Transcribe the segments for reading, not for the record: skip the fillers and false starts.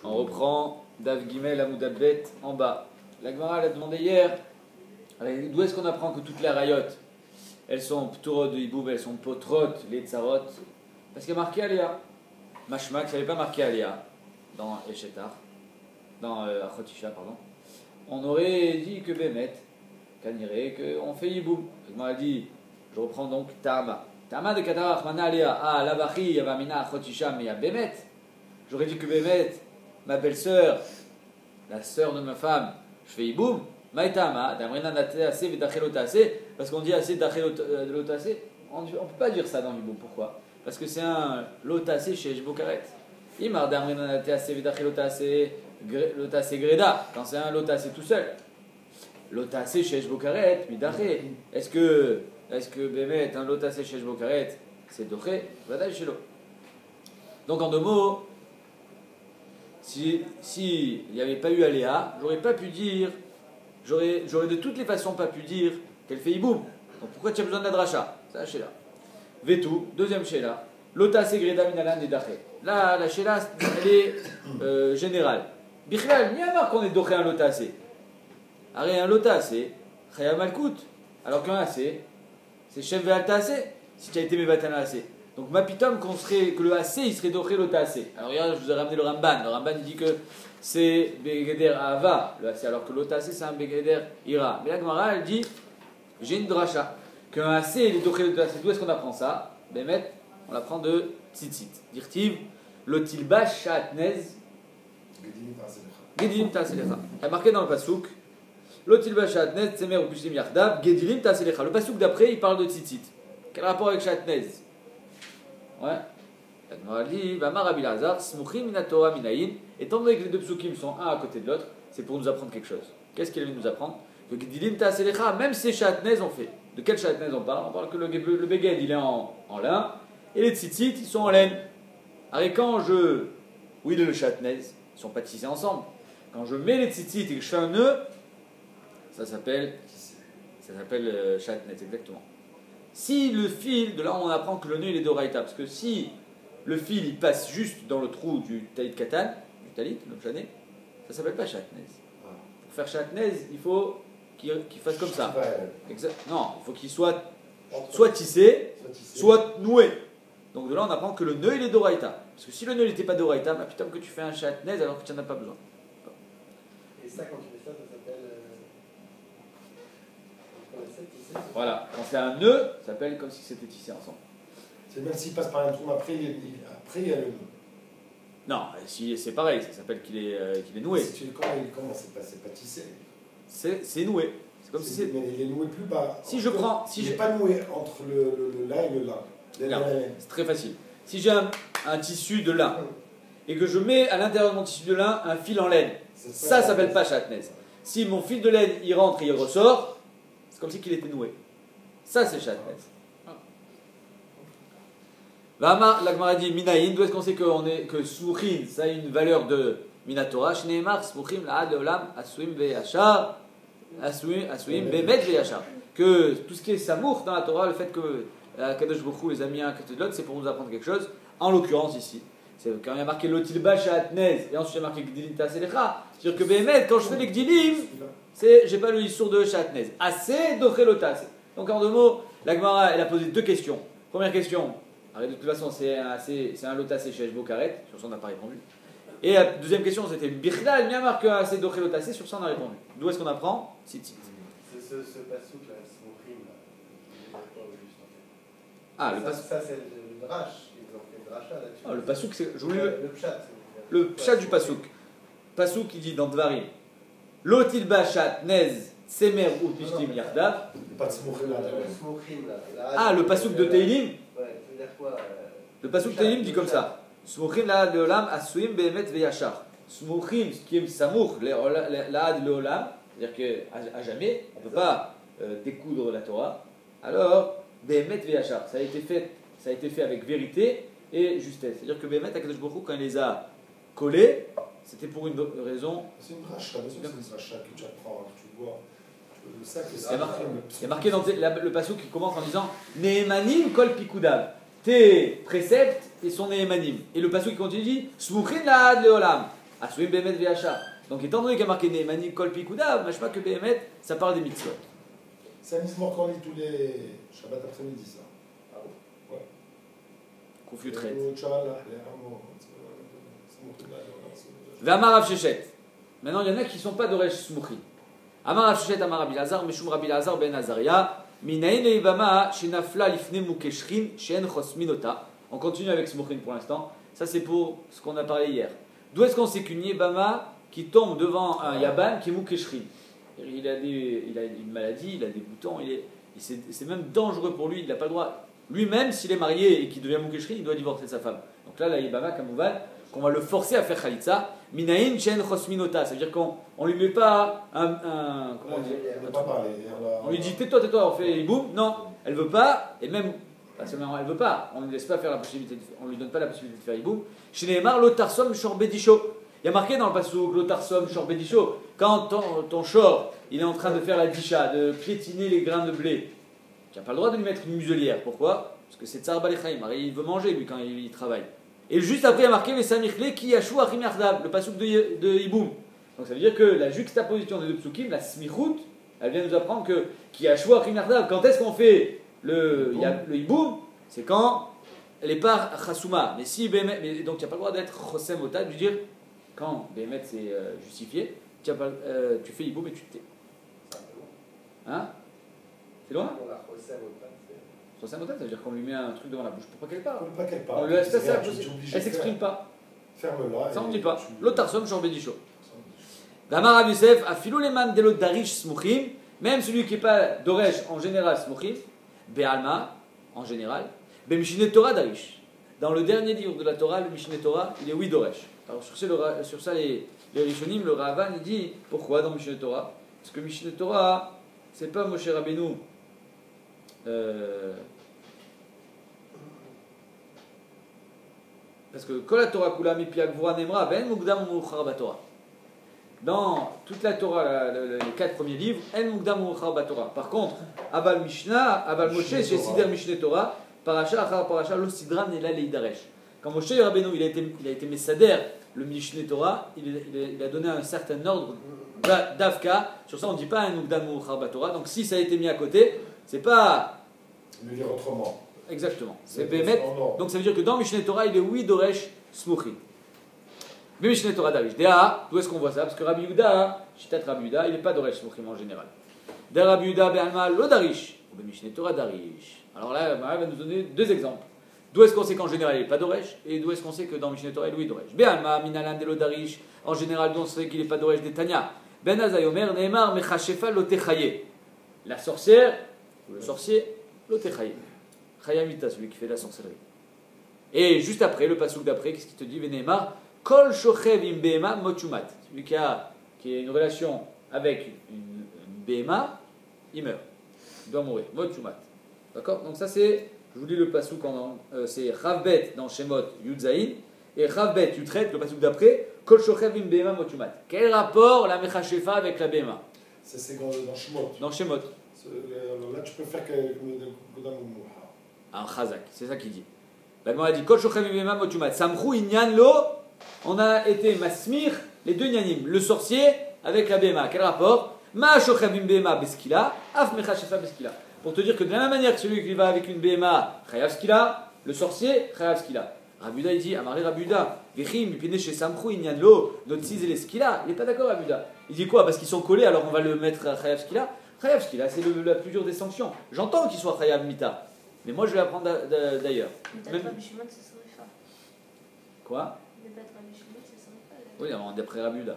On reprend Dav Gimel Amoudabet en bas. La Gemara l'a demandé hier, d'où est-ce qu'on apprend que toutes les rayotes, elles sont pturot de hiboub, elles sont potrot, les tsarot? Parce qu'il y a marqué Alia. Mashmak, ça n'avait pas marqué Alia dans Eshetar, dans Achotisha, pardon. On aurait dit que Bémet, Kaniré, qu'on fait hiboub. La Gemara dit, je reprends donc Tama. Tama de Katarach, Mana Alia, ah, Lavachi, Yavamina, Achotisha, mais il y a Bémet. J'aurais dit que Bémet, ma belle-sœur, la sœur de ma femme, je fais hiboum, maïtama, d'amrina nate assez, vidachel assez, parce qu'on dit assez dachel assez, on ne peut pas dire ça dans hiboum. Pourquoi? Parce que c'est un lotassé chez Ejbokaret. Imar d'amrina nate assez, vidachel lotassé greda, quand c'est un lotassé tout seul. Lotassé chez Ejbokaret, midachel. Est-ce que Bémet, un lotassé chez Ejbokaret, c'est doché, vadaï chez l'eau. Donc en deux mots, si il n'y avait pas eu Aléa, j'aurais pas pu dire, j'aurais de toutes les façons pas pu dire qu'elle fait hiboum. Donc pourquoi tu as besoin de la dracha? C'est la Sheila. Vetou, deuxième Sheila. Lota segreda minalan et daché. Là, la Sheila, elle est générale. Bichlal, il y a marre qu'on est doché un lota assez. Arrête, un lota assez, chaya malkout. Alors qu'un assez, c'est chef ve'alta assez, si tu as été mevatana assez. Donc ma pitom que le AC il serait doché l'ota AC. Alors regarde, je vous ai ramené le Ramban. Le Ramban il dit que c'est Begeder Ava, le AC, alors que l'ota AC c'est un Begeder Ira. Mais la Gemara elle dit, j'ai une dracha, qu'un AC il est doché l'ota AC. D'où est-ce qu'on apprend ça? Bémet, on l'apprend de Tzitzit. Dirtiv, lotilba shatnez, Gedilim ta'aselecha. Il y a marqué dans le Pasuk, lotilba shatnez, tsemer ou pishlim yachdav, Gedilim ta'aselecha. Le Pasuk d'après il parle de Tzitzit. Quel rapport avec shatnez? Ouais. La Gemara dit, Vamar Rabbi Lazar, Smuchim minatora minayin. Étant donné que les deux psukim sont un à côté de l'autre, c'est pour nous apprendre quelque chose. Qu'est-ce qu'il allait nous apprendre? Que Gedilim ta'aselecha, même ces chatnez on fait. De quel chatnez on parle? On parle que le beged il est en lin, et les tzitzit ils sont en laine. Alors quand je oui le chatnez, ils sont pas tissés ensemble. Quand je mets les tzitzit et que je fais un nœud, ça s'appelle chatnez, exactement. Si le fil, de là on apprend que le nœud il est d'oraïta, parce que si le fil il passe juste dans le trou du talit katan, du talit, le chané, ça s'appelle pas chatnez. Pour faire chatnez, il faut qu'il fasse comme ça. Non, il faut qu'il soit tissé, soit noué. Donc de là on apprend que le nœud il est d'oraïta. Parce que si le nœud n'était pas d'oraïta, bah putain que tu fais un chatnez alors que tu n'en as pas besoin. Et ça quand tu fais ça, ça s'appelle... Voilà, quand c'est un nœud, ça s'appelle comme si c'était tissé ensemble. C'est même s'il passe par un trou après, il y a le nœud. Non, si, c'est pareil, ça s'appelle qu'il est noué. Comment c'est pas tissé? C'est noué. C'est comme si c'est. Mais il est noué plus bas. Si je prends. Il n'est pas noué entre le lin et le lin. C'est très facile. Si j'ai un tissu de lin et que je mets à l'intérieur de mon tissu de lin un fil en laine, ça s'appelle pas chatnez. Si mon fil de laine il rentre et il ressort, c'est comme si qu'il était noué. Ça c'est chatnez. Vama, la Gemara dit minayin, d'où est-ce qu'on sait que Smuchin, ça a une valeur de Minatora, Shneemar, Smuchin, Laad, Leolam, Asuim, Veyachar, Asuim, Bemet, Veyachar. Que tout ce qui est Samour dans la Torah, le fait que Kadosh Bokhu les a mis un côté de l'autre, c'est pour nous apprendre quelque chose. En l'occurrence ici, c'est quand il y a marqué Lotilba Shatnez, et ensuite il y a marqué Gdilim Taselecha, c'est-à-dire que Bemet, quand je fais les Gdilim, j'ai pas le issour de Shatnez. Assez d'Ochelotas. Donc en deux mots, la Gemara, elle a posé deux questions. Première question. Alors, de toute façon, c'est un lotassé chez Ejbokaret, sur ça on n'a pas répondu. Et la deuxième question c'était Bichlal, bien marqué assez d'Oché lotassé, sur ça on a répondu. D'où est-ce qu'on apprend? Tzitzit. C'est ce passouk là, Smuchim là. Ah, le passouk. Ça c'est le drash, ils ont fait le dracha là-dessus. Ah, le passouk, c'est. Je voulais le pshat. Le pshat du passouk. Passouk il dit dans Dvarim Lotil Bachat Nez Semer ou Pishtim Yardav. Pas de Smuchim là. Ah, le passouk de Teilim. Quoi, le pasuk Teilim dit comme ça. Smuchim la'ad leolam asuim be'emet ve'yachar. Smuchim, ce qui est samour, la'ad leolam, c'est-à-dire qu'à jamais, on ne peut pas découdre la Torah. Alors, be'emet ve'yachar, ça a été fait avec vérité et justesse. C'est-à-dire que be'emet, Akadosh Baruch Hu, quand il les a collés, c'était pour une raison. C'est une dracha, c'est une dracha que tu apprends, tu vois. Il y a marqué dans le pasuk qui commence en disant Nehemanim kol pikudav. Tes préceptes et son Nehemanim. Et le pasuk qui continue dit Smuchin la'ad leolam. Asouim Behemet Ve'achar. Donc étant donné qu'il y a marqué Neemani Kol Pikudav, machma que Behemet, ça parle des mitzvot. C'est un mismor qu'on lit tous les Shabbat après-midi, ça. Ah bon. Ouais. Koufiut Ret. Ve'amar Rav Shechet. Maintenant, il y en a qui ne sont pas d'Oresh Smuchi. Amar Rav Shechet, Amar Rabbi Lazar, Meshum Rabbi Lazar ben Azaria. Minayin leivama shenafla lifne mukeshrin shen chosminota. On continue avec Smuchin pour l'instant. Ça, c'est pour ce qu'on a parlé hier. D'où est-ce qu'on sait qu'une Yebama qui tombe devant un Yaban qui est mukeshrin? Il a une maladie, il a des boutons, c'est même dangereux pour lui, il n'a pas le droit. Lui-même, s'il est marié et qu'il devient mukeshrin, il doit divorcer de sa femme. Donc là, la Yebama, Kamouvan, qu'on va le forcer à faire Khalitsa, Minayin Shen Chosminota, ça veut dire qu'on ne lui met pas comment dire, on lui dit tais-toi, on fait Iboum. Non, elle veut pas, et même, pas seulement elle veut pas, on ne laisse pas faire la possibilité, on lui donne pas la possibilité de faire Iboum. Chez Nehemar, Lotarsom Shorbedisho. Il y a marqué dans le passage Lotarsom Shorbedisho, quand ton shor, il est en train de faire la disha, de piétiner les grains de blé, tu n'as pas le droit de lui mettre une muselière. Pourquoi? Parce que c'est Tsar Balechaim, il veut manger lui quand il travaille. Et juste après, il y a marqué Vesamichle qui yachou achim yachdav, le passouk de Iboum. Donc ça veut dire que la juxtaposition des deux psukim, la smichut, elle vient nous apprendre que qui yachou achim yachdav, quand est-ce qu'on fait le Iboum? C'est quand elle n'est pas chassouma. Mais si Bémet, donc tu n'as pas le droit d'être chosem ota, de lui dire quand Bémet c'est justifié, tu fais Iboum et tu te tais. Hein? C'est loin? Chosem ota, ça veut dire qu'on lui met un truc devant la bouche pour pas qu'elle parle. On lui laisse pas ça, elle s'exprime pas. Ferme-la. Ça on ne dit pas. Lotarsom shorbedisho. Damar Rav Yosef, afilou leman delot darish smuchim, même celui qui n'est pas d'oresh en général smuchim, be'alma en général, be'mishne Torah darish. Dans le dernier livre de la Torah, le Mishne Torah, il est oui d'oresh. Alors sur ça les Rishonim, le Ravan, il dit pourquoi dans Mishne Torah? Parce que Mishne Torah, c'est pas Moshe Rabbeinu. Parce que Kol Torah Kula Mipiak Vura Nemra Ben Mugdam Muchar Batorah. Dans toute la Torah, les 4 premiers livres, En Mugdam Muchar Batorah. Par contre, Aval Mishnah, Aval Moshe, chez Sider Mishne Torah, Paracha Achar Paracha, Lo Sidran Nela Leidaresh. Quand Moshe Rabbeinu il a été Messader, le Mishne Torah, il a donné un certain ordre d'Avka. Sur ça, on ne dit pas En Mugdam Muchar Batorah. Donc si ça a été mis à côté, c'est pas. Le dire autrement. Exactement. C'est Bémet. Donc ça veut dire que dans Mishne Torah, il est oui d'Oresh Smuchi. Mais Mishne Torah Darish. Déa, d'où est-ce qu'on voit ça? Parce que Rabbi Yehuda, Shitat Rabbi Yehuda, il n'est pas d'Oresh Smuchi en général. Déa Rabbi Yehuda Be'alma lo Darish. Ou Mishne Torah Darish. Alors là, Marie va nous donner 2 exemples. D'où est-ce qu'on sait qu'en général il n'est pas d'Oresh? Et d'où est-ce qu'on sait que dans Mishne Torah il est oui d'Oresh? Be'alma Minalan de lo Darish. En général, d'où on sait qu'il n'est pas d'Oresh des Tanya. Ben Azayomer Neemar Mechashefa lo Techaye. La sorcière, ou le sorcier, lo Techaye. Chayamita, celui qui fait la sorcellerie. Et juste après, le passouk d'après, qu'est-ce qu'il te dit? Veneemar, Kol shochev im behema mochumat. Celui qui a une relation avec une behema, il meurt. Il doit mourir. Mochumat. D'accord? Donc ça c'est, je vous lis le passouk, c'est Ravbet dans Shemot Yudzaïn, et Ravbet Yutret, le passouk d'après, Kol shochev im behema mochumat. Quel rapport la mechashefa avec la behema? C'est dans Shemot. Dans Shemot. Là tu peux faire que un chazak, c'est ça qu'il dit. La Gemara dit Kol shochem imema motumat. Samchou inyan lo. On a été masmir les 2 inyanim, le sorcier avec la béma. Quel rapport? Ma shochem bema beskila, af mecha shefa beskila. Pour te dire que de la même manière que celui qui va avec une béma, chayav skila, le sorcier, chayav skila. Rabuda il dit, Amaré Rabuda, vechim pine chez Samchou inyan lo, notre cis et les skila. Il n'est pas d'accord Rabuda. Il dit quoi? Parce qu'ils sont collés, alors on va le mettre à chayav skila. Chayav skila, c'est la plus dure des sanctions. J'entends qu'il soit chayav mita. Mais moi, je vais apprendre d'ailleurs. Peut-être Rabbi Shimon, ça serait pas. Quoi? Peut-être Rabbi Shimon, ça serait pas. Oui, d'après Rabuda.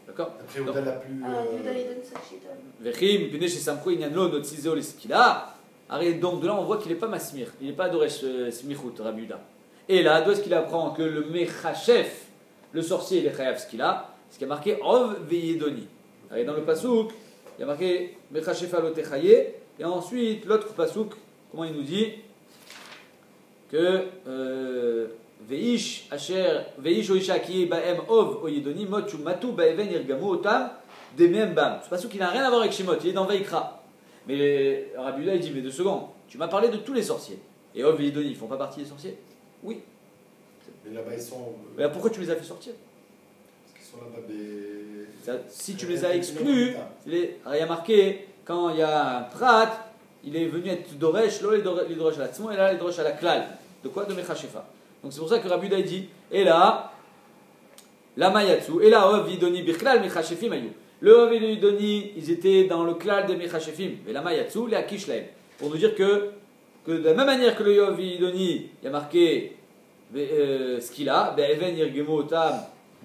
D'accord? Après, Yehuda la plus. Ah, Yehuda, il donne sa chita. Vechim, pine chez Samchou, inyanlo, notre ciséo, les skila. Arrête, donc de là, on voit qu'il n'est pas masmir. Il n'est pas d'oresh smichut, Rabuda. Et là, d'où est-ce qu'il apprend que le mechachef, le sorcier, il est chayav skila? Ce qui a marqué Ov veyedoni. Dans le pasouk, il y a marqué mechachef alotechaye. Et ensuite, l'autre pasouk, comment il nous dit que Veish Oisha qui Baem Ov Oyedoni Motu Matu Baeven Irgamu Otam Demem Bam. C'est pas ce qui n'a rien à voir avec Shemot, il est dans Veikra. Mais Rabuda il dit mais 2 secondes, tu m'as parlé de tous les sorciers. Et Ov et Yedoni, ils font pas partie des sorciers? Oui. Mais là-bas ils sont. Mais pourquoi tu les as fait sortir? Parce qu'ils Si tu les as exclus, il y a marqué, quand il y a un prat, il est venu être Doresh, là les Doresh à la Tzmon, et là les Doresh à la Klal. De quoi? De Mechashefa. Donc c'est pour ça que Rabbi Uda dit, et là, la Mayatsu, et là, Ov Yidoni Birklal Mechashefim Ayou. Le Ov et le Yidoni, ils étaient dans le Klal de Mechashefim, et la Mayatsu, les Akish Laem. Pour nous dire que de la même manière que le Ov et Yidoni, il y a marqué Skila, Be'even Yirgemo Otam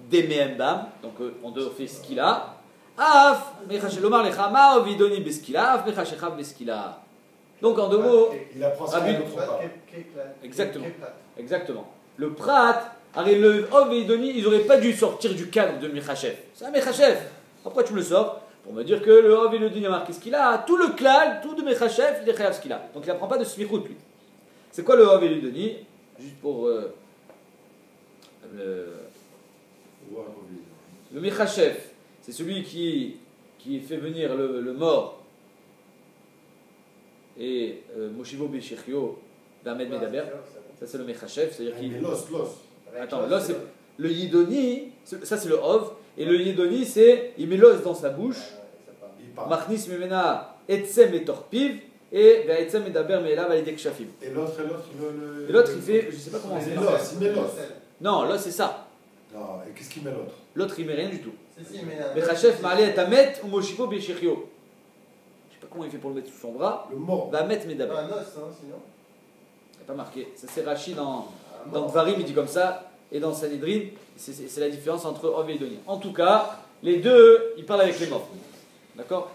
Demeembam, donc on doit faire Skila. Af Mechashelomar Lechama Ov Yidoni Beskila, Af Mechashechav Beskila. Donc en deux mots, il apprend ça Rabbi- à l'autre part. Exactement. Exactement. Le prat, le Ov et Yidoni, ils n'auraient pas dû sortir du cadre de Mechashev. C'est un Mechashev. Après, tu me le sors pour me dire que le Ov et le Yidoni a marqué ce qu'il a. Tout le klal, tout de Mechashev, il est chayav ce qu'il a. Donc il n'apprend pas de smichut, lui. C'est quoi le Ov et le Yidoni? Juste pour le Mechashev, c'est celui qui fait venir le mort et Moshivo Beshirchio d'Ahmed Medaber. Ça c'est le Mechashev, c'est-à-dire qu'il. L'os. Attends, l'os c'est. Le Yidoni, ça c'est le Ov, et le Yidoni c'est il met l'os dans sa bouche, Il part. Machnis Mimena Etsem et Torpiv, et Etsem Medaber Meela Validek Shafim. Et l'autre, Et l'autre il fait, je sais pas comment Il c'est. met l'os, il met l'os. Non, l'os c'est ça. Non, et qu'est-ce qu'il met l'autre? L'autre il met rien du tout. Mais Mechashev Ma'ale et Amet ou Moshivo Beshirchio. Je sais pas comment il fait pour le mettre sous son bras. Le mort. Va mettre Medaber. un os, hein, sinon. Il n'y a pas marqué. Ça c'est Rashi dans Dvarim, il dit comme ça, et dans Sanhedrin, c'est la différence entre Ov et Yidoni. En tout cas, les deux, ils parlent avec les morts. D'accord?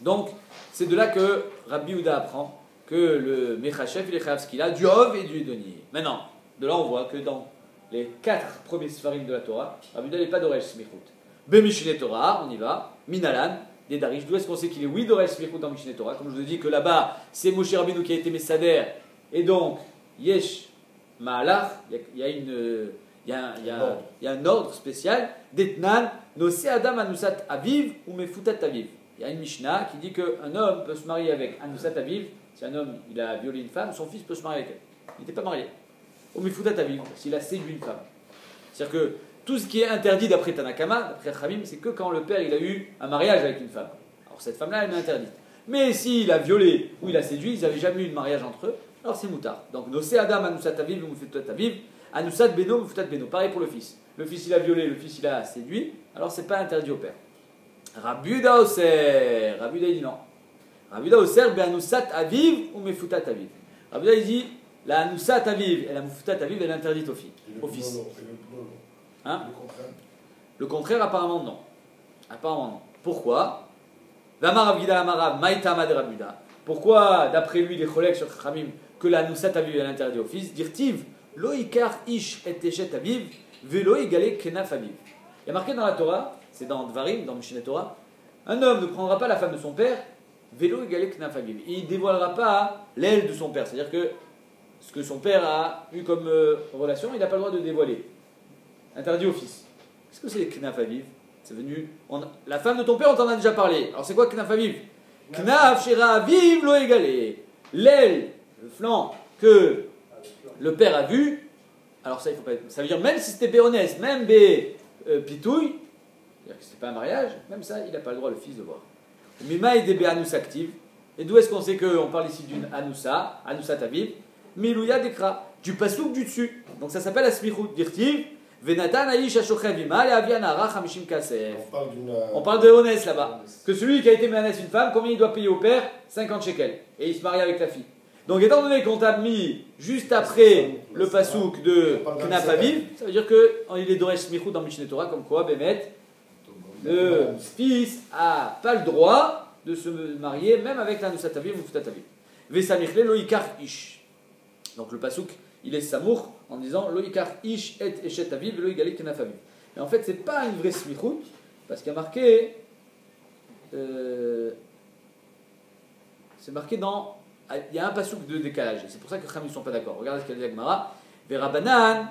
Donc, c'est de là que Rabbi Uda apprend que le Mechashev, il est chayav ce qu'il a, du Ov et du Yidoni. Maintenant, de là on voit que dans les 4 premiers Sfarim de la Torah, Rabbi Uda n'est pas d'Oresh Smichut. Bemishne Torah, on y va, Minalan, des Darish. D'où est-ce qu'on sait qu'il est oui d'Oresh Smichut dans Mishne Torah? Comme je vous ai dit que là-bas, c'est Moshe Rabbeinu qui a été Messader, et donc, Yesh Ma'alach, il y a un ordre spécial, Detnan, Nosé Adam Anusat Aviv ou Mefutat Aviv. Il y a une Mishnah qui dit qu'un homme peut se marier avec Anusat Aviv, si un homme il a violé une femme, son fils peut se marier avec elle. Il n'était pas marié. Ou Mefutat Aviv, s'il a séduit une femme. C'est-à-dire que tout ce qui est interdit d'après Tanakama, d'après Khamim, c'est que quand le père il a eu un mariage avec une femme. Alors cette femme-là, elle est interdite. Mais s'il a violé ou il a séduit, ils n'avaient jamais eu de mariage entre eux, alors c'est moutard. Donc, Nosé Adam Anusat Aviv ou Mefutat Aviv, Anusat Beno, Mefutat Beno. Pareil pour le fils. Le fils il a violé, le fils il a séduit, alors c'est pas interdit au père. Rabbi Uda Oser, Rabbi Uda il dit non. Rabbi Uda Oser, Anusat Aviv ou Mefutat Aviv. Rabbi Uda il dit la Anusat Aviv et la Mefutat Aviv elle est interdite au fils. Hein? Le contraire apparemment non. Apparemment non. Pourquoi? Vamar Avgida Amara Maïtama de Rabbi Uda. Pourquoi d'après lui les cholèques sur Khamim que la Anusat Aviv est interdite au fils? Dirtiv Lo Ikar Ish et Teshet Aviv Velo Igale Kenaf Aviv. Il y a marqué dans la Torah, c'est dans Dvarim, dans Mishneh Torah, un homme ne prendra pas la femme de son père, Velo Igale Kenaf Aviv. Et il ne dévoilera pas l'aile de son père. C'est-à-dire que ce que son père a eu comme relation, il n'a pas le droit de dévoiler. Interdit au fils. Qu'est-ce que c'est Knaf Aviv? C'est venu. La femme de ton père, on t'en a déjà parlé. Alors c'est quoi Knaf Aviv? Knaf Shira Aviv Lo Igale. L'aile, le flanc que le père a vu. Alors ça, il faut pas. Ça veut dire même si c'était béonès, même pitouille, c'est-à-dire que c'était pas un mariage, même ça, il n'a pas le droit le fils de voir. Mima et des Anus active. Et d'où est-ce qu'on sait qu'on parle ici d'une Anoussa, Anoussa Taviv? Milouya Dekra, du pasouk du dessus. Donc ça s'appelle Asmichut Dirtiv. Venatan Aïch Ashochev Imal et Avianara Hamishim Kasef. On parle de Honès là-bas. Que celui qui a été ménès une femme, combien il doit payer au père? 50 shekels. Et il se marie avec la fille. Donc étant donné qu'on t'a mis juste après le pasouk de Knaf Aviv, ça veut dire qu'il est Doresh Smichut dans Mishneh Torah, comme quoi, Bémet, le fils n'a pas le droit de se marier, même avec la Nusat Aviv ou Futat Aviv. Vesamichle lo ikar ish. Donc le pasouk, il est samour en disant lo ikar ish et eshet aviv lo igalik knaf aviv. Mais en fait, c'est pas une vraie smichut, parce qu'il y a marqué, c'est marqué dans, il y a un pasouk de décalage. C'est pour ça que les Khamim ne sont pas d'accord. Regardez ce qu'a dit la Gemara. Verabanan,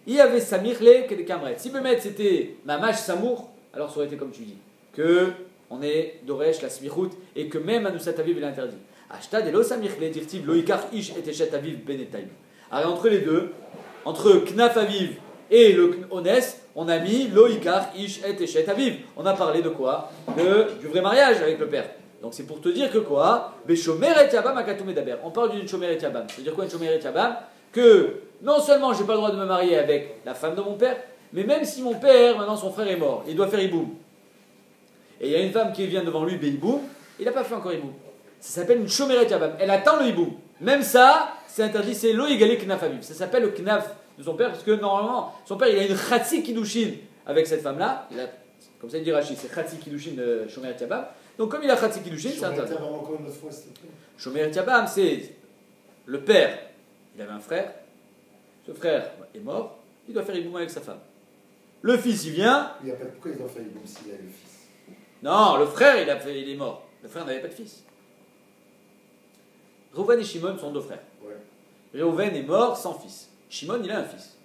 il y avait samichle que des kamret. Si Bemet c'était mamash samour, alors ça aurait été comme tu dis, que on est doresh la smichut et que même Anusat Aviv il est interdit. Ashtad et lo samichle dirtiv lo ikar ish et eshet aviv benetaim. Alors entre les deux, entre Knaf Aviv et le Honès, on a mis Loïkar, Ish, Et, Eshet, Aviv. On a parlé de quoi? Du vrai mariage avec le père. Donc c'est pour te dire que quoi? Beshomer et Yabam Akatum Medaber. On parle d'une Shomer et Yabam. C'est-à-dire quoi une Shomer et Yabam? Que non seulement j'ai pas le droit de me marier avec la femme de mon père, mais même si mon père, maintenant son frère est mort, il doit faire Iboum. Et il y a une femme qui vient devant lui, Iboum, il n'a pas fait encore Iboum. Ça s'appelle une Shomer et Yabam. Elle attend le Iboum. Même ça, c'est interdit, c'est Lo égalé Knaf Aviv. Ça s'appelle le Knaf de son père, parce que normalement, son père il a une Khatsi Kiddushin avec cette femme-là. Comme ça il dit Rashi, c'est Khatsi Kiddushin Shomer et Yabam. Donc comme il a Khatsi Kiddushin, c'est interdit. Shomer et Yabam, c'est le père, il avait un frère, ce frère est mort, il doit faire Iboum avec sa femme. Le fils il vient. Pourquoi il doit faire Iboum s'il a le fils? Non, le frère il est mort. Le frère n'avait pas de fils. Reuven et Shimon sont deux frères. Ouais. Reuven est mort sans fils. Shimon, il a un fils.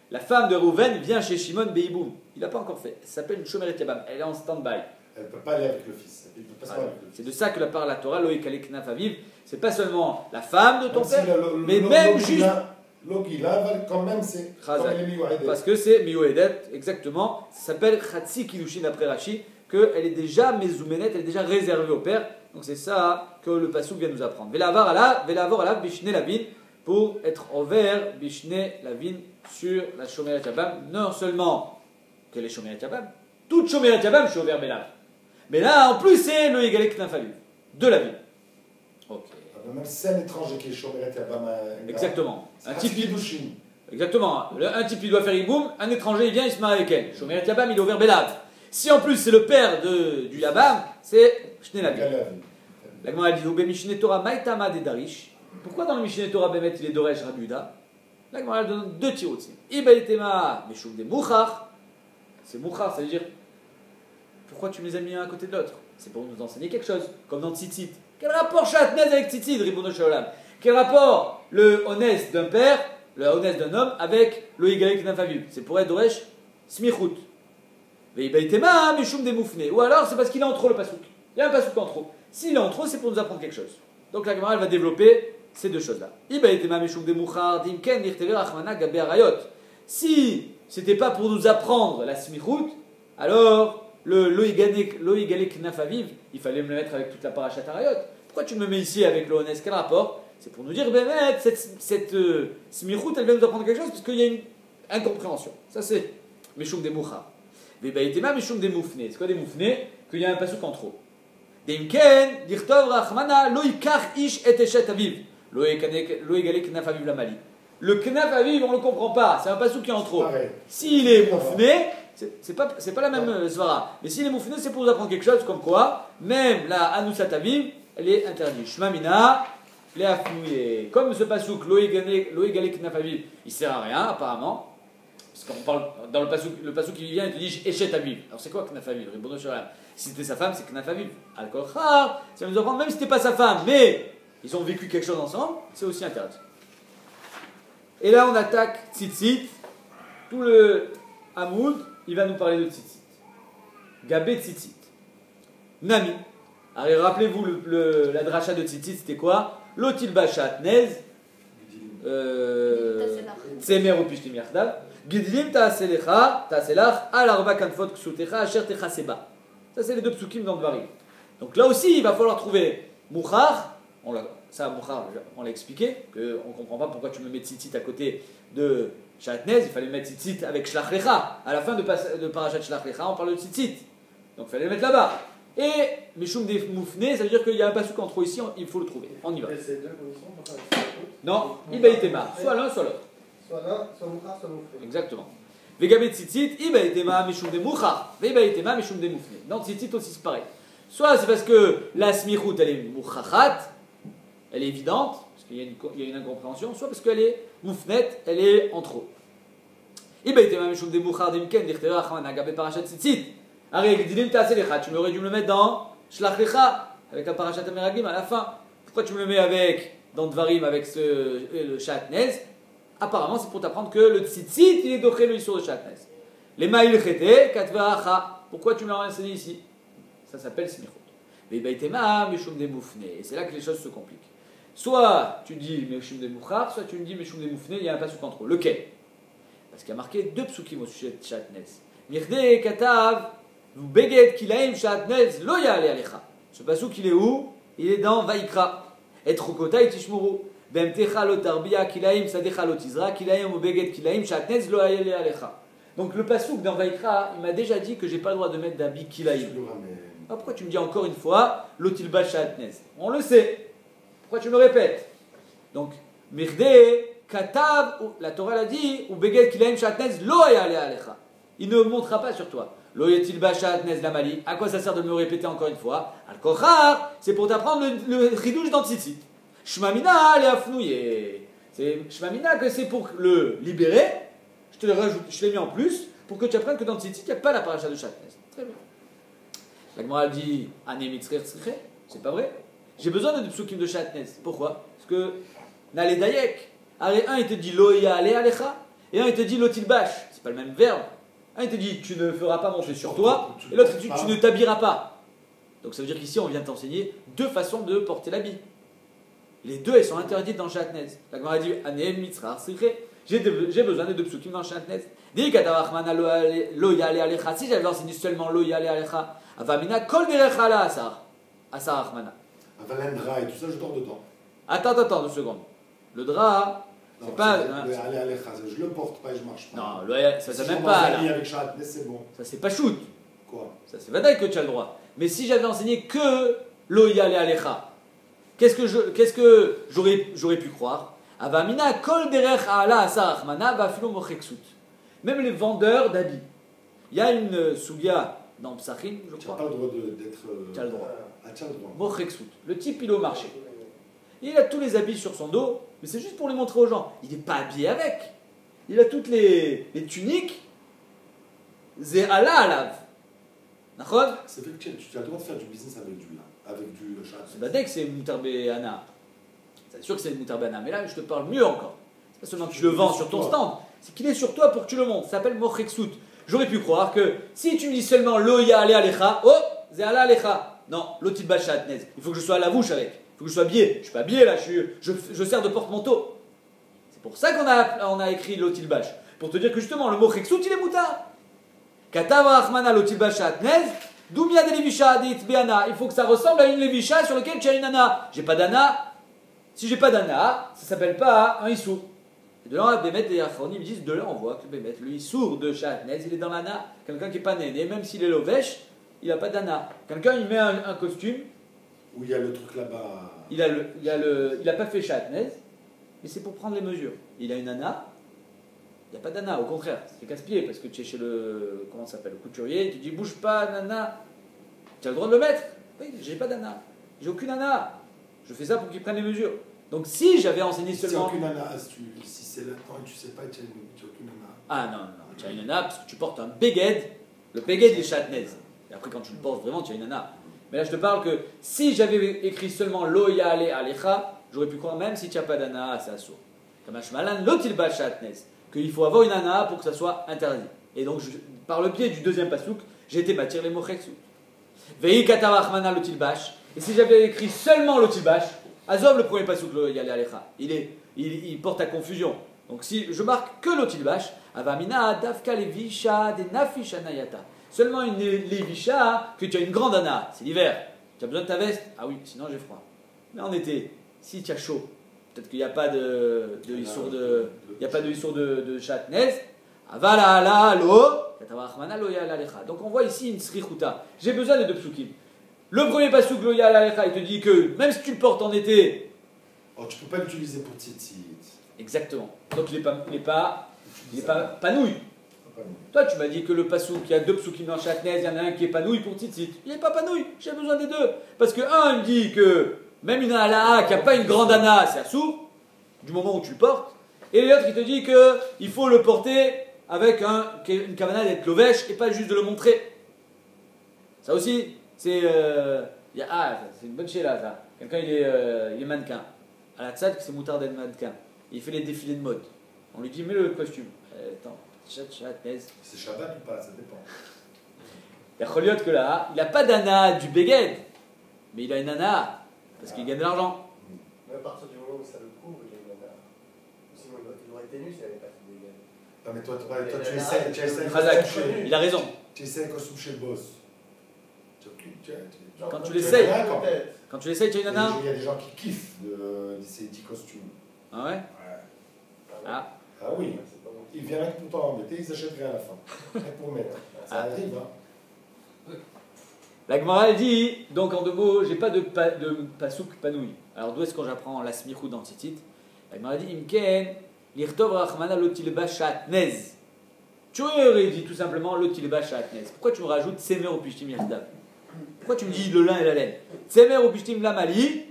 La femme de Reuven vient chez Shimon Beiboum. Il n'a pas encore fait. Elle s'appelle une Shomer et Yabam. Elle est en stand-by. Elle ne peut pas aller avec le fils. Elle peut pas se marier avec le fils. C'est de ça que la parle la Torah, Loïk Alek Knaf Aviv. C'est pas seulement la femme de ton Même père, si mais même juste. L'Ogila, quand même, c'est comme elle est Miouadet. Parce que c'est Miouedet, exactement. Ça s'appelle Khatsi Kiddushin d'après Rashi, qu'elle est déjà Mezoumenet, elle est déjà réservée au père. Donc c'est ça que le Passouk vient nous apprendre. Velavar alav bishne lavin, pour être envers bishne lavin sur la Shomer et Yabam. Non seulement que les Shomer et Yabam, toute Shomer et Yabam, je suis envers Belav. Mais là, en plus, c'est le Egalek Nafalu, de la ville. Ok. Même si c'est un étranger qui est Shomer et Yabam. Exactement. Un type Kiddushin. Exactement. Un type il doit faire Iboum, un étranger il vient, il se marie avec elle. Shomer et Yabam, il est ouvert Belav. Si en plus c'est le père du Yabam, c'est Shne Lavin. La Gemara dit Oube Mishneh Torah Maïtama de Darish. Pourquoi dans le Mishneh Torah Bemet il est Doresh Rabuda? La Gemara donne deux tirots. Ibaïtema Meshum de Mouchar. C'est Mouchar, ça veut dire pourquoi tu me les as mis un à côté de l'autre? C'est pour nous enseigner quelque chose, comme dans Tzitzit. Quel rapport Shatnez avec Tzitzit, Ribono Shalom? Quel rapport le honnête d'un père, le honnête d'un homme, avec le Yigalek Nafaviv? C'est pour être Doresh Smichut. Ibaïtema Meshum de Moufne. Ou alors c'est parce qu'il est en trop le pasouk. Il y a un pasouk en trop. S'il est en trop, c'est pour nous apprendre quelque chose. Donc la Gemara va développer ces deux choses-là. Si c'était pas pour nous apprendre la smichut, alors le loïgalek nafaviv, il fallait me le mettre avec toute la parachat arayot. Pourquoi tu me mets ici avec le honest? Quel rapport? C'est pour nous dire, cette smichut, elle vient nous apprendre quelque chose, parce qu'il y a une incompréhension. Ça c'est meshum de mouchar. Meshum de moufne. C'est quoi des moufne? Qu'il y a un pasouk en trop. Demken, dirtov rachmana, lo ikar ish et eshet aviv. Lo egale knaf aviv la mali. Le knaf aviv, on ne le comprend pas. C'est un pasouk qui est en trop. S'il est moufné, c'est pas la même svara. Mais s'il est moufné, c'est pour nous apprendre quelque chose comme quoi, même la anusat aviv, elle est interdite. Shmamina, les afnouye. Comme ce pasouk, lo egale knaf aviv, il sert à rien apparemment. Parce qu'on parle dans le pasouk qui vient, il te dit eshet aviv. Alors c'est quoi knaf aviv? Ribono shalom. Si c'était sa femme, c'est Knaf Aviv. Al-Kochar, ça va nous apprendre, même si c'était pas sa femme, mais ils ont vécu quelque chose ensemble, c'est aussi interdit. Et là, on attaque Tzitzit. Tout le Hamoud, il va nous parler de Tzitzit. Gabé Tzitzit. Nami. Alors, rappelez-vous, la dracha de Tzitzit, c'était quoi? Lotil Bachat Nez. Tsemer ou Pishtim Yardav. Gidlim Ta'aselecha, Ta'aselach, Al Arba Kanfot Ksutecha, Asher Techa Seba. Ça, c'est les deux psukim dans Dvarim. Donc là aussi, il va falloir trouver Mouchar. Mouchar, on l'a expliqué, qu'on ne comprend pas pourquoi tu me mets Tzitzit à côté de Shatnez. Il fallait mettre Tzitzit avec Shlach Lecha. À la fin de Parashat Shlach Lecha, on parle de Tzitzit. Donc il fallait le mettre là-bas. Et Meshum des Moufne, ça veut dire qu'il y a un pasuk en trop ici, il faut le trouver. On y va. Et ces deux conditions, non, Ibaïtema. Soit l'un, soit l'autre. Soit l'un, soit Mouchar, soit Moufne. Exactement. Vegabé Tzitzit, Ibaïtema Meshum de Mouchar. Veibaïtema Meshum de Moufne. Dans Tzitzit aussi c'est pareil. Soit c'est parce que la smichut elle est mouchachat, elle est évidente, parce qu'il y a une incompréhension, soit parce qu'elle est moufnet, elle est en trop. Ibaïtema Meshum de Mouchar Dimken, Dirtera Achman Agabé Parashat Tzitzit. Arrête, Dilim Ta'aselecha, tu m'aurais dû me le mettre dans Shlach Lecha, avec la Parashat Ameragim à la fin. Pourquoi tu me le mets dans Dvarim avec le Shatnez? Apparemment, c'est pour t'apprendre que le Tzitzit, il est doché le Yisur de Shatnez. Les Ma'il Chete, Katva Acha. Pourquoi tu me l'as enseigné ici? Ça s'appelle Smichot. Veibaïtema Meshum de Moufne. Et c'est là que les choses se compliquent. Soit tu dis Meshum de Mouchar, soit tu me dis Meshum de Moufne, il y a un pasuk en trop. Lequel? Parce qu'il y a marqué deux psukim au sujet de Shatnez. Mirde katav beged kilaim Shatnez lo ya'ale alecha. Ce pasuk il est où? Il est dans Vaikra. Et Rokotai tishmuru. Bemtecha lo tarbia kilaim sadecha lo tizra kilaim ou beged kilaim Shatnez lo ya'ale alecha. Donc le pasuk dans Vaikra, il m'a déjà dit que j'ai pas le droit de mettre d'habit kilaim. Ah, pourquoi tu me dis encore une fois lotilba Shatnez? On le sait. Pourquoi tu me répètes? Donc, Mirde, Katav, la Torah l'a dit, ou Beged Kilaim Shatnez, lo ya'ale alecha. Il ne montera pas sur toi. Lo yetilba Shatnez la mali. À quoi ça sert de me répéter encore une fois? Al Kochar, c'est pour t'apprendre le chidouche dans Tzitzit. Shmamina le afnouye. C'est Shmamina que c'est pour le libérer. Je te le rajoute, je l'ai mis en plus, pour que tu apprennes que dans Tzitzit, il n'y a pas la paracha de Shatnez. Très bien. La Gemara dit, Ane mitzrer tzriche. C'est pas vrai. J'ai besoin de psukim de Shatnez. Pourquoi? Parce que Nale Dayek, un il te dit lo ya'ale alecha, et un il te dit lo tilbash. C'est pas le même verbe. Un il te dit tu ne feras pas monter sur toi, et l'autre il te dit tu ne t'habilleras pas. Donc ça veut dire qu'ici on vient t'enseigner deux façons de porter l'habit. Les deux elles sont interdites dans Shatnez. La Gemara dit Anem mitzrar sriche. J'ai besoin de deux psukim dans Shatnez. Dis katavachmana lo ya'ale alecha. Si j'avais enseigné seulement lo ya'ale alecha, avamina kol derecha la asar. Asar achmana. Avalendra et tout ça, je dors dedans. Attends 2 secondes. Le drap, Non, c'est pas. Allez, je le porte pas et je marche pas. Non, ça Si même je pas. m'ensegne Là. avec Shatnez, c'est bon. Ça c'est pas shoot. Quoi? Ça c'est vadaï que tu as le droit. Mais si j'avais enseigné que lo ya'ale alecha, qu'est-ce que j'aurais pu croire? Avamina kol derech ala asar achmana vafilo mocheksut. Même les vendeurs d'habits. Il y a une sougia dans Psachim, je Tu n'as crois. pas le droit d'être. Tu as le droit. Ah, tu as le droit. Mocheksut. Le type il est au marché. Il a tous les habits sur son dos, mais c'est juste pour les montrer aux gens. Il n'est pas habillé avec. Il a toutes les tuniques. Zéhala alav. D'accord? C'est fait que tu as le droit de faire du business avec du Shatnez. C'est badek que c'est Moutarbe Anna. C'est sûr que c'est Moutarbe Anna, mais là je te parle mieux encore. C'est pas seulement que tu le vends sur ton stand, c'est qu'il est sur toi pour que tu le montres. Ça s'appelle Mocheksut. J'aurais pu croire que si tu me dis seulement Lo ya'ale alecha, oh, Zéhala alecha. Non, Lotilba Shatnez. Il faut que je sois à la bouche avec. Il faut que je sois habillé. Je ne suis pas habillé là, je sers de porte-manteau. C'est pour ça qu'on a écrit Lotilbash. Pour te dire que justement, le mot Cheksut, il est moutard. Katava Achmana Lotilbash Shatnez, Doumia de Levisha de Itbeana. Il faut que ça ressemble à une Levisha sur laquelle tu as une Anna. J'ai pas d'Anna. Si j'ai pas d'Anna, ça s'appelle pas un Issour. Et de là, Bémet et Achronim disent, de là on voit que Bémet, le Issour de Shatnez, il est dans l'Anna. Quelqu'un qui n'est pas né, même s'il est Lovesh, il n'a pas d'Anna. Quelqu'un, il met un costume. Où il y a le truc là-bas. Il a pas fait Shatnez, mais c'est pour prendre les mesures. Il a une Anna, il n'y a pas d'Anna, au contraire, c'est casse-pied parce que tu es chez le, comment ça s'appelle, le couturier, tu dis bouge pas, Nana, tu as le droit de le mettre. Oui, j'ai pas d'Anna, j'ai aucune Anna, je fais ça pour qu'il prenne les mesures. Donc si j'avais enseigné Si seulement. aucune Anna, si c'est là-dedans et tu sais pas, tu n'as aucune Anna. Ah non, tu as une Anna parce que tu portes un Beged, le Beged est Shatnez. Et après, quand tu le portes vraiment, tu as une Anna. Mais là, je te parle que si j'avais écrit seulement Lo ya'ale alecha, j'aurais pu croire même si tu n'as pas d'Anna, c'est assourd. Comme Hashmalan, Lotilba Shatnez, qu'il faut avoir une Anna pour que ça soit interdit. Et donc, par le biais du deuxième pasouk, j'ai été bâtir les mots Cheksut. Vei katavachmana Lotilbash. Et si j'avais écrit seulement Lotilbash, Azov, le premier pasouk, Lo ya'ale alecha, il porte à confusion. Donc, si je marque que Lotilbash, Avamina Davka Levisha de Nafish Anayata. Seulement une lévisha que tu as une grande Anna, c'est l'hiver. Tu as besoin de ta veste? Ah oui, sinon j'ai froid. Mais en été, si tu as chaud, peut-être qu'il n'y a pas de issour de, il n'y a pas de issour de Shatnez. Avala ala lo, katavachmana lo ya'ale alecha. Donc on voit ici une srichuta. J'ai besoin de deux psukim. Le premier pasuk lo ya'ale alecha, il te dit que même si tu le portes en été, Oh, tu peux pas l'utiliser pour tzitzit. exactement. Donc il n'est pas panouille. Toi, tu m'as dit que le pasouk, il y a deux psoukim dans Shatnez, il y en a un qui est panouille pour tzitzit. Il n'est pas panouille, j'ai besoin des deux. Parce que un, il me dit que même une Alaha qui n'a pas une grande Anna, c'est assourd, du moment où tu le portes. Et l'autre, il te dit qu'il faut le porter avec une kavana d'être lovesh et pas juste de le montrer. Ça aussi, c'est c'est une bonne chéla, ça. Quelqu'un, il est mannequin. À la tzad, c'est moutard d'être mannequin. Il fait les défilés de mode. On lui dit, mets le costume. Attends. Shatnez. C'est Shabbat ou pas? Ça dépend. Il y a Choliot que là, il n'a pas d'Anna du Beged, mais il a une Anna parce qu'il gagne de l'argent. Mais à partir du moment où ça le couvre, il y a une nana. Sinon, il aurait été nu s'il n'avait pas fait des gars. Non, mais toi, tu essaies Khazak, il a raison. Tu essaies un costume chez le boss. Quand tu l'essayes, Peut-être. quand tu l'essayes, tu as une nana. Il y a des gens qui kiffent ces 10 costumes. Ah ouais. Ah. Ah oui, C'est pas bon. ils viennent avec tout le temps en été, ils achètent rien à la fin. Rien pour mettre. Ça arrive, hein. La Gemara elle dit, donc en deux mots, j'ai pas de pasouk panouille. Alors d'où est-ce que j'apprends la smichou dans Tzitzit? La Gemara dit, Imken, l'irtov rachmana lotilba shatnez. Tu aurais dit tout simplement lotilba shatnez. Pourquoi tu me rajoutes semer au pishtim yachdav? Pourquoi tu me dis le lin et la laine? Semer au pishtim la mali.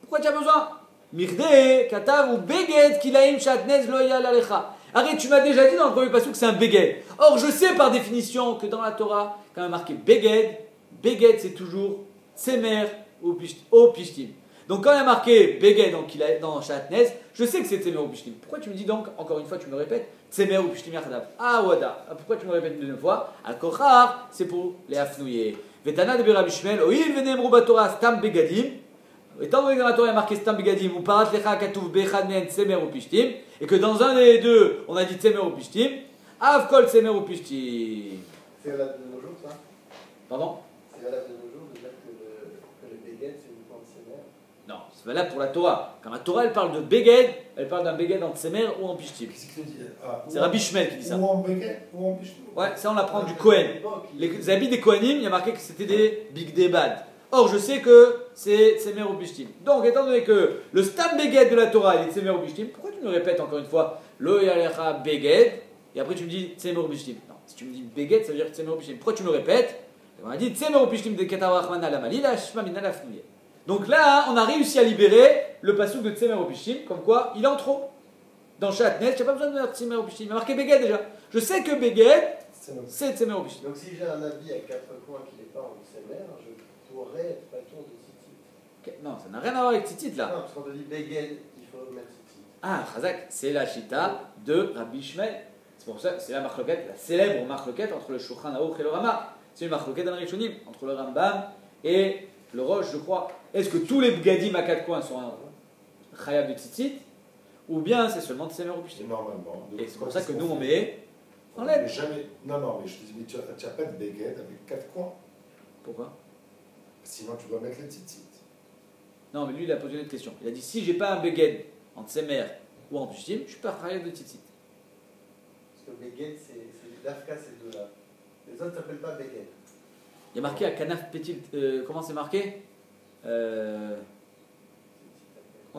Pourquoi tu as besoin? Mirde, katav ou beged kilaim shatnez lo yal alecha. Arrête, tu m'as déjà dit dans le premier pasouk que c'est un beged. Or, je sais par définition que dans la Torah, quand on a marqué beged, beged c'est toujours semer au pishtim. Donc quand il y a marqué beged dans shatnez, je sais que c'est semer au pishtim. Pourquoi tu me dis donc, encore une fois, tu me répètes, semer au pishtim yachdav? Ah, wada. Pourquoi tu me répètes une deuxième fois? Al-Kochar, c'est pour les afnouiller. Vetana de Rabbi Shmuel, oil venem rubatora stam begadim. Étant donné que dans la Torah il y a marqué Stam Begadim ou Parat Lecha Katuv Bechad Men Tsemer ou Pishtim, et que dans un des deux on a dit Tsemer ou Pishtim, Av Kol Tsemer ou Pishtim. C'est valable de nos jours, ça? Pardon? C'est valable de nos jours de dire que le Beged, c'est une plante sévère? Non, c'est valable pour la Torah. Quand la Torah elle parle de Beged, elle parle d'un Beged en Tsemer ou en Pishtim. Qu'est-ce qu'il te dit? C'est Rabbi Shmuel qui dit ça. Ou en béguet, ou en bichou. Ouais, ça on l'apprend du Kohen. Les habits des Kohanim, il y a marqué que c'était des Big Debad. Or, je sais que c'est Tsemer ou Pishtim. Donc, étant donné que le Stam Beged de la Torah, il est Tsemer ou Pishtim, pourquoi tu me répètes encore une fois Lo Yalecha Beged, et après tu me dis Tsemer ou Pishtim? Non, si tu me dis Beged, ça veut dire Tsemer ou Pishtim. Pourquoi tu me répètes? On a dit Tsemer ou Pishtim de Ketavrachmana la Malila, Shmamina la Fnouye. Donc là, on a réussi à libérer le passouk de Tsemer ou Pishtim, comme quoi il est en trop. Dans Shatnez, tu n'as pas besoin de mettre Tsemer ou Pishtim. Il m'a marqué Beged déjà. Je sais que Beged, c'est Tsemer ou Pishtim. Donc si j'ai un habit à 4 coins qui n'est pas en sévère, je pourrais être patron de Tzitzit. Non, ça n'a rien à voir avec Tzitzit là. Non, parce qu'on te dit Beged, il faut mettre Tzitzit. Ah, Chazak, c'est la chita de Rabbi Shmuel. C'est pour ça que c'est la marloquette, la célèbre marloquette entre le Shulchan Aruch et le Rama. C'est une marloquette dans les Rishonim, entre le Rambam et le Rosh, je crois. Est-ce que tous les Bgadim à 4 coins sont un Chayab de Tzitzit, ou bien c'est seulement de Tsemer ou Pishtim? Normalement. Et c'est pour ça que nous on met en laine. Mais jamais. Non, mais je te dis, mais tu n'as pas de béguet avec 4 coins. Pourquoi? Sinon, tu dois mettre les tzitzit. Non, mais lui il a posé une autre question. Il a dit si j'ai pas un Beged en Tsemer ou en Pishtim, je suis pas Chayab de Tzitzit. Parce que Beged, c'est l'Afka, ces deux-là. Les autres ne s'appellent pas Beged. Il y a marqué à Kanaf Petit. Comment c'est marqué Comment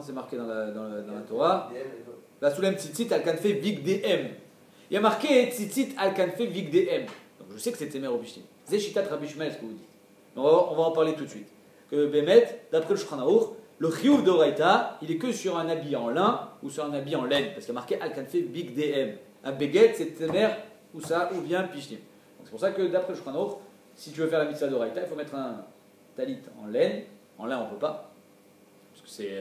c'est marqué dans la Torah? La Soulem Tzitzit al Kanfe Vig DM. Il y a marqué Tzitzit al Kanfe Vig DM. Donc je sais que c'est Tsemer ou Pishtim. C'est Shitat Rabbi Shmuel ce que vous dites. Mais on va en parler tout de suite. Que Bémet, d'après le Shulchan Aruch, le Chiyuv d'Oraita, il est que sur un habit en lin ou sur un habit en laine. Parce qu'il y a marqué al Kanfe Vig DM. Un Beged, c'est Tsemer ou ça, ou bien Pishtim. Donc c'est pour ça que d'après le Shulchan Aruch, si tu veux faire la mitzvah d'Oraita, il faut mettre un talit en laine. En lin, on ne peut pas. Parce que c'est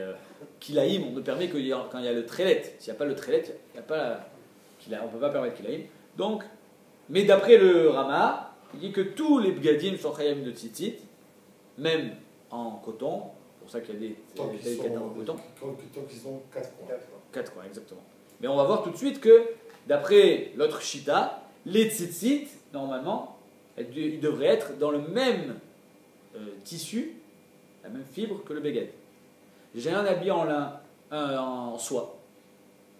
Kilaïm, on ne permet que quand il y a le trélet. S'il n'y a pas le trélet, il n'y a pas on ne peut pas permettre Kilaïm. Donc, mais d'après le Rama, il dit que tous les bgadim sont chayam de tzitzit, même en coton. C'est pour ça qu'il y a des talit en coton. Tant qu'ils ont 4 coins. 4 coins, exactement. Mais on va voir tout de suite que, d'après l'autre shita, les tzitzit, normalement, ils devraient être dans le même tissu, la même fibre que le beged. J'ai un habit en lin, en soie,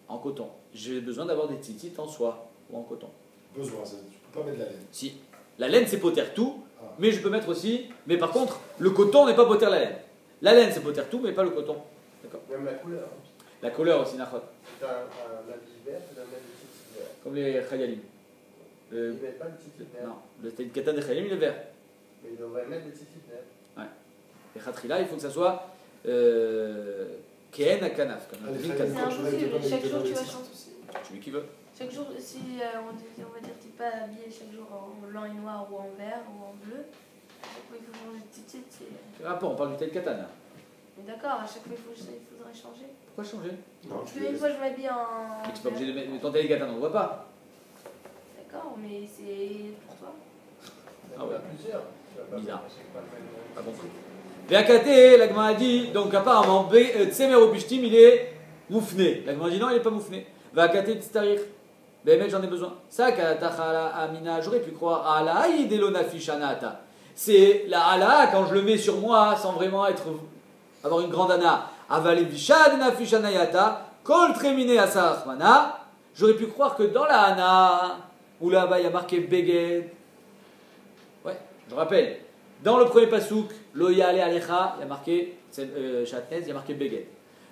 en coton. J'ai besoin d'avoir des tzitzit en soie ou en coton. Besoin, tu ne peux pas mettre de la laine. Si. La laine, c'est poter tout, mais je peux mettre aussi. Mais par contre, le coton n'est pas poter la laine. La laine, c'est poter tout, mais pas le coton. D'accord. Même la couleur. La couleur aussi, nachot. Tu as un habit vert, tu dois mettre le tzitzit vert. Comme les chayalim. Ils ne mettent pas le tzitzit vert. Non, le katan des chayalim, il est vert. Mais ils devraient mettre le tzitzit vert. Les khatrila, il faut que ça soit kehen à kanaf. Comme on dit, C'est kanaf. impossible, chaque jour tu vas changer. Celui qui veut. Chaque jour, si on va dire que tu n'es pas habillé chaque jour en blanc et noir ou en vert ou en bleu, à chaque fois il faut changer de tzitzit. Quel rapport? On parle du tel katan. Là. Mais d'accord, à chaque fois il faudrait changer. Pourquoi changer? Non, Parce qu'une fois je m'habille en. Mais c'est pas obligé de mettre. Mais ton tel katan, on ne voit pas. D'accord, mais c'est pour toi. Il y Ah en ouais. a plusieurs. Tu vas pas Bizarre. c'est pas le même. Pas compris. Véakate, la Gemara a dit, donc apparemment, Tsemer au Pishtim, il est moufné. La Gemara a dit non, il n'est pas moufné. Véakate tstarir. Bémet, j'en ai besoin. Ça, Amina, j'aurais pu croire Alaï Delonafi Shanata. C'est la Ala quand je le mets sur moi sans vraiment avoir une grande ana. Avalevisha Denafi Shanayata, Kol Tremine Asarachmana. J'aurais pu croire que dans la ana, où là-bas il y a marqué Beged. Ouais, je rappelle. Dans le premier pasouk, Loya Ale Alecha, il y a marqué Shatnez, il y a marqué Beged.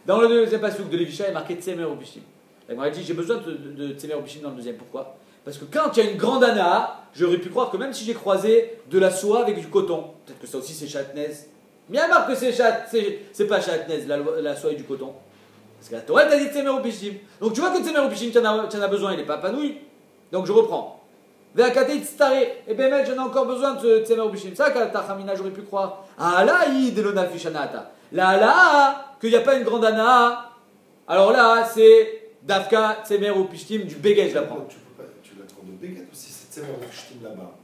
Dans le deuxième pasouk de Levisha, il y a marqué Tsemer Ubishtim. La Gemara dit j'ai besoin de Tsemer Ubishtim dans le deuxième. Pourquoi? Parce que quand il y a une grande ana, j'aurais pu croire que même si j'ai croisé de la soie avec du coton, peut-être que ça aussi c'est Shatnez. Bien marque que c'est pas Shatnez, la soie et du coton. Parce que la Torah t'a dit Tsemer Ubishtim. Donc tu vois que Tsemer Ubishtim, tu en as besoin, il n'est pas panouille. Donc je reprends. Ve'akate itztare. Et ben, j'en ai encore besoin de Tsemer Ubishtim. Ça, Katachamina, j'aurais pu croire. Ah là, Delonafi Shanata. Là, qu'il n'y a pas une grande ana. Alors là, c'est Davka Tsemer Ubishtim du Beged, je l'apprends. Tu l'apprends de Beged aussi, c'est Tsemer Ubishtim là-bas.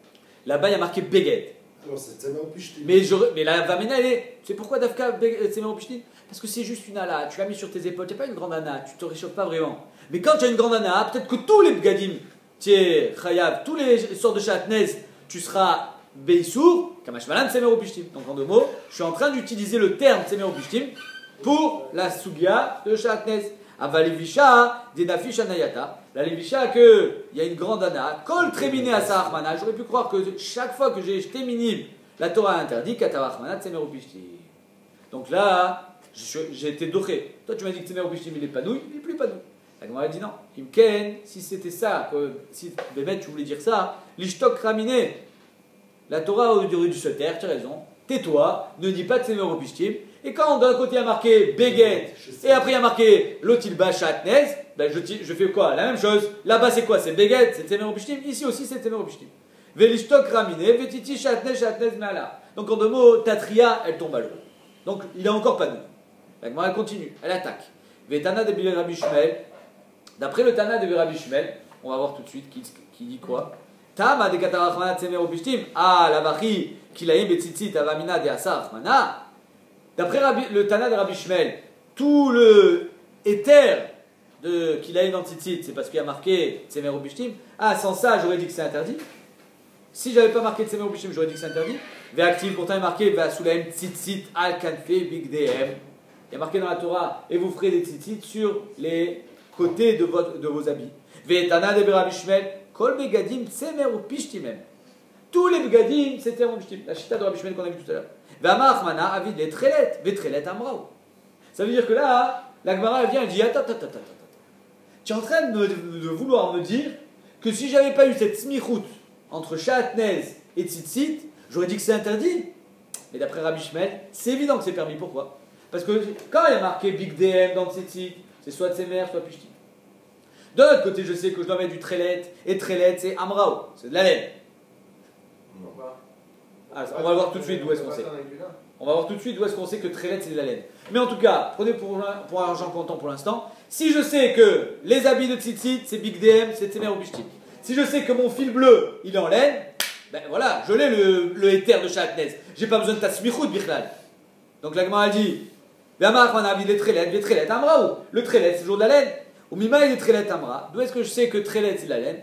Là-bas, il y a marqué Beged. Alors c'est Tsemer Ubishtim. Mais la Vamena, elle est. Tu sais pourquoi Davka Tsemer Ubishtim? Parce que c'est juste une ala. Tu l'as mis sur tes épaules. Il n'y a pas une grande ana. Tu ne te réchauffes pas vraiment. Mais quand tu as une grande ana, peut-être que tous les Bgadim. Tiens, Chayav, tous les sortes de Shatnez, tu seras Beissour, Kamashmalan, Tsemer Ubishtim. Donc en deux mots, je suis en train d'utiliser le terme Tsemer Ubishtim pour la Sugia de Shatnez. Avalevisha, Denafi Shanayata. La Levisha, qu'il y a une grande ana, Kol Tremine Asarachmana. J'aurais pu croire que chaque fois que j'ai jeté minime, la Torah a interdit Katarachmana, Tsemer Ubishtim. Donc là, j'ai été doché. Toi, tu m'as dit que Tsemer Ubishtim, il est panouille, il n'est plus panouille. La Gemara dit non. Imken, si c'était ça, si Bémet, tu voulais dire ça, l'ishtok ramine. La Torah aurait dû se taire, tu as raison. Tais-toi, ne dis pas Tsemer Ubishtim. Et quand d'un côté il y a marqué Beged, et après il y a marqué Lotilba Shatnez, ben je fais quoi? La même chose. Là-bas c'est quoi? C'est Beged, c'est Tsemer Ubishtim. Ici aussi c'est Tsemer Ubishtim. Velishtok ramine, vetiti Shatnez, Shatnez mala. Donc en deux mots, ta tria, elle tombe à l'eau. Donc il est encore pas nous. La Gemara continue, elle attaque. Vetana de Rabbi Shmuel. D'après le Tana de Rabbi Shmuel, on va voir tout de suite qui dit quoi. Tama de Katarachmana Tsemer Ubishtim. Ah, la vachi, kilaim betzitzit avamina de asarachmana. D'après le Tana de Rabbi Shmuel, tout le éther de kilaim dans tzitzit, c'est parce qu'il y a marqué Tsemer Ubishtim. Ah, sans ça, j'aurais dit que c'est interdit. Si j'avais pas marqué Tsemer Ubishtim, j'aurais dit que c'est interdit. Ve'aktiv, pourtant il est marqué Ve'asulaim tzitzit al kanfe bigdehem. Il y a marqué dans la Torah, et vous ferez des tzitzit sur les côté de vos habits. Ve'etana de Rabbi Shmuel, kol begadim tsemer upishtimem. Tous les begadim, c'était upishtim. La chita de Rabbi Shmuel qu'on a vu tout à l'heure. Ve'amar achmana avid letrelet, vetrelet amrao. Ça veut dire que là, la Gemara vient et dit attends. Tu es en train de vouloir me dire que si j'avais pas eu cette smichout entre Shatnez et Tzitzit, j'aurais dit que c'est interdit. Mais d'après Rabbi Shmuel, c'est évident que c'est permis. Pourquoi? Parce que quand il y a marqué Big DM dans Tzitzit, c'est soit Tsemer, soit Pishtim. De l'autre côté, je sais que je dois mettre du Trelet, et Trelet, c'est Amrao, c'est de la laine. Alors, on va voir tout de suite d'où est-ce qu'on sait. On va voir tout de suite d'où est-ce qu'on sait que Trelet, c'est de la laine. Mais en tout cas, prenez pour argent comptant pour l'instant. Si je sais que les habits de Tzitzit, c'est Big DM, c'est Tsemer ou Pishtim. Si je sais que mon fil bleu, il est en laine, ben voilà, je l'ai le éther de Shatnez. J'ai pas besoin de ta smichout, Bichlal. Donc la Gemara dit. Le trelet, c'est toujours de la laine. Ou mima il est trelet amra. D'où est-ce que je sais que trelet c'est de la laine?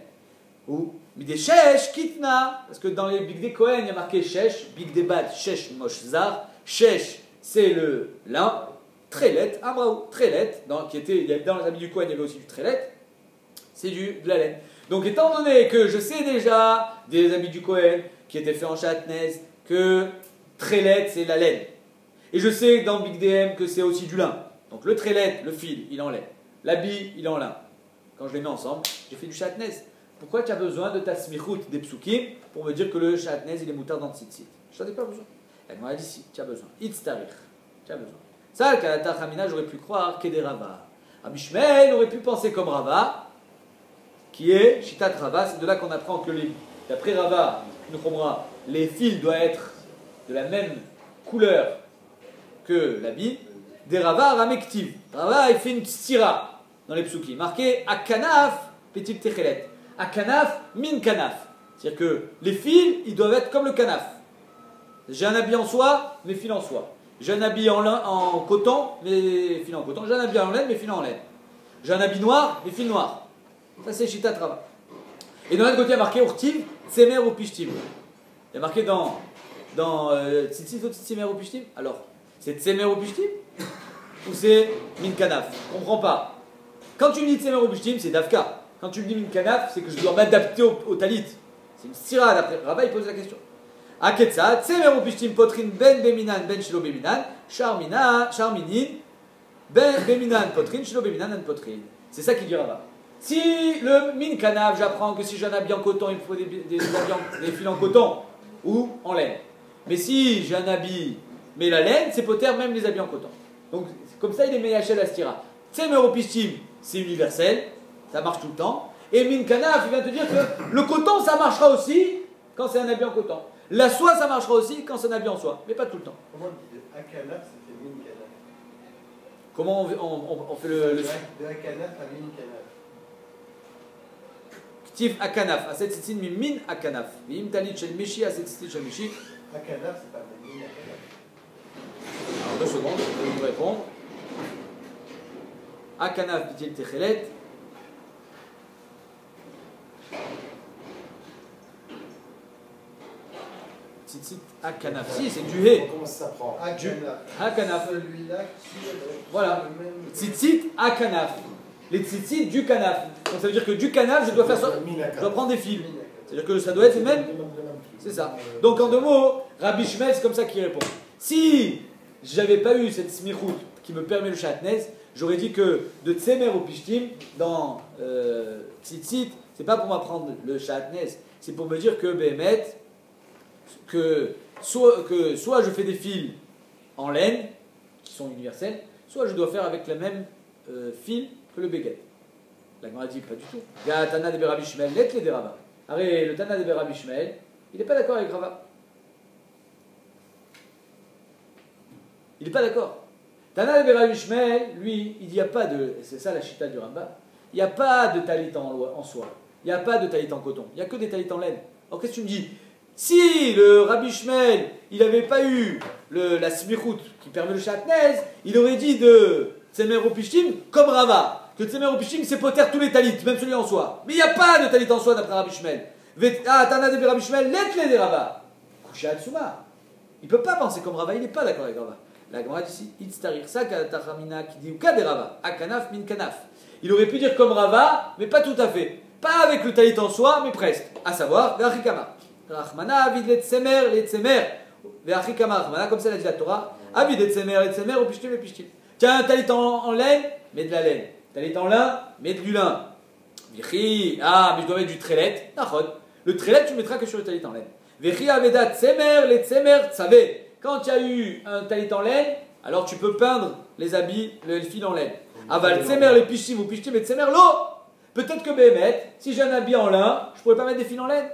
Ou midé shesh kitna. Parce que dans les Big Day Kohen, il y a marqué shesh, Big Day Bad, shesh moshzar. Shesh, c'est le lin. Trelet amra. Trelet, dans les habits du Kohen, il y avait aussi du trelet. C'est de la laine. Donc étant donné que je sais déjà des habits du Kohen qui étaient faits en Shatnez, que trelet c'est de la laine. Et je sais dans Big DM que c'est aussi du lin. Donc le trelet, le fil, il est en laine. L'habit, il est en lin. Quand je les mets ensemble, j'ai fait du Shatnez. Pourquoi tu as besoin de ta smichout des psukim pour me dire que le Shatnez, il est moutard dans le tzitzit? Je n'en ai pas besoin. Elle m'a dit si, tu as besoin. Itztarich, tu as besoin. Ça, le Kalata Chamina, j'aurais pu croire qu'est des Rava. Rabbi Shmuel aurait pu penser comme Rava, qui est Shitat Rava. C'est de là qu'on apprend que d'après Rava, les fils doivent être de la même couleur que l'habit, des Rava Ramektiv. Rava, il fait une stira dans les psukim, marqué Akanaf Petit Techelet. Akanaf Min Kanaf. C'est-à-dire que les fils, ils doivent être comme le kanaf. J'ai un habit en soie, mes fils en soie. J'ai un habit en coton, mes fils en coton. J'ai un habit en laine, mes fils en laine. J'ai un habit noir, mes fils noirs. Ça, c'est Shitat Rava. Et dans l'autre côté, il y a marqué Urtiv, Tsemer ou Pishtim. Il y a marqué dans Tzitzit ou Tzimer ou Pishtim. Alors, c'est Tsemer ou Pishtim ou c'est Min Kanaf? Je ne comprends pas. Quand tu me dis Tsemer ou Pishtim, c'est Davka. Quand tu me dis Min Kanaf, c'est que je dois m'adapter au talit. C'est une sira d'après. Rava, il pose la question. Aketsa, Tsemer ou Pishtim potrin ben beminan ben shilo beminan, charminin, ben beminan potrin, shilo beminan en potrin. C'est ça qu'il dit Rava. Si le min kanaf, j'apprends que si j'ai un habit en coton, il me faut des fils en coton ou en laine. Mais si j'ai un habit, mais la laine, c'est poter même les habits en coton. Donc comme ça, il est meillachel astira. Tsemer ou Pishtim, c'est universel, ça marche tout le temps. Et min kanaf, il vient te dire que le coton, ça marchera aussi quand c'est un habit en coton. La soie, ça marchera aussi quand c'est un habit en soie, mais pas tout le temps. Comment on dit de Akanaf, ça fait Min Kanaf? Comment on fait le De Akanaf à Min Kanaf. Ktiv akanaf, aset tzitzin min akanaf. Vim talit shel mishi, aset tzitzin shel mishi. Akanaf, c'est pas Min Akanaf. Alors 2 secondes, je vais vous répondre. Akanaf bitil techelet. Tzitzit akanaf. Si, c'est du he. Comment ça s'apprend? Akanaf. Celui-là qui Voilà. le même. Tzitzit akanaf. Les tzitzit du kanaf. Donc ça veut dire que du kanaf, je dois faire ça. Je dois prendre des fils. C'est-à-dire que ça doit être le même. C'est ça. Donc en 2 mots, Rabbi Shmuel, c'est comme ça qu'il répond. Si j'avais pas eu cette smichout qui me permet le shatnez, j'aurais dit que de tsemer au pishtim, dans tzitzit, c'est pas pour m'apprendre le shatnez, c'est pour me dire que Behemet, que soit je fais des fils en laine, qui sont universels, soit je dois faire avec le même fil que le béguet. La Gemara dit pas du tout. Il y a Tana de Rabbi Shmuel, let les de Rava. Arrête, le Tana de Rabbi Shmuel, il n'est pas d'accord avec Rava. Il n'est pas d'accord. Tana de Rabbi Shmuel, lui, il n'y a pas de. C'est ça la chita du Ramba. Il n'y a pas de talit en soie. Il n'y a pas de talit en coton. Il n'y a que des talit en laine. Alors qu'est-ce que tu me dis? Si le Rabbi Shmuel, il n'avait pas eu la smichout qui permet le shatnez, il aurait dit de Tsemer ou Pishtim comme Rava. Que Tsemer ou Pishtim, c'est poter tous les talits, même celui en soie. Mais il n'y a pas de talit en soie d'après Rabbi Shmuel. Ah, Tana de Rabbi Shmuel, let les de Rava. Couché Atsuma. Il ne peut pas penser comme Rava, il n'est pas d'accord avec Rava. La Gemara dit ici, Itztarir sa katachamina qui dit ou ka de Rava, akanaf min kanaf. Il aurait pu dire comme Rava, mais pas tout à fait. Pas avec le talit en soie, mais presque. À savoir, Gachikama. Rachmana avid let tsemer, Ve'achikama Rachmana, comme ça l'a dit la Torah, avid let tsemer, ou pishtim et pishtim. Tiens, un talit en laine, mets de la laine. Talit en lin, mets du lin. Vichi, ah, mais je dois mettre du trelet. Nachod. Le trelet, tu ne mettras que sur le talit en laine. Vichi aveda tsemer, les tsemer, tsavé. Quand tu as eu un talit en laine, alors tu peux peindre les habits, le fil en laine. Aval tsemer, les pishtim ou pishtim et tsemer, l'eau. Peut-être que Béhémet, si j'ai un habit en lin, je ne pourrais pas mettre des fils en laine.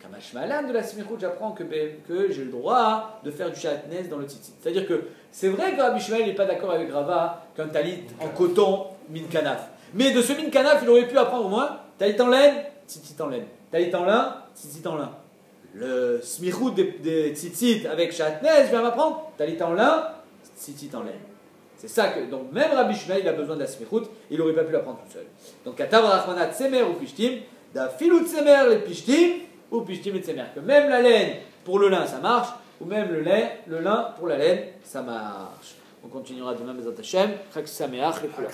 Kamashmalan de la smichout, j'apprends que j'ai le droit de faire du shatnez dans le tzitzit. C'est-à-dire que c'est vrai que Rabbi Shmuel n'est pas d'accord avec Rava qu'un talit en coton, min kanaf. Mais de ce min kanaf, il aurait pu apprendre au moins talit en laine, tzitzit en laine. Talit en lin, tzitzit en lin. Le smichout des tzitzit avec shatnez, je viens m'apprendre talit en lin, tzitzit en laine. C'est ça que, donc même Rabbi Shmuel, il a besoin de la smichout, il n'aurait pas pu l'apprendre tout seul. Donc, Katav Rachmana tsemer ou pishtim, da filou tsemer les pishtim, ou pishtim et tsemer. Que même la laine pour le lin, ça marche, ou même le lin pour la laine, ça marche. On continuera demain, Bezat Hashem. Chag Sameach, les couleurs.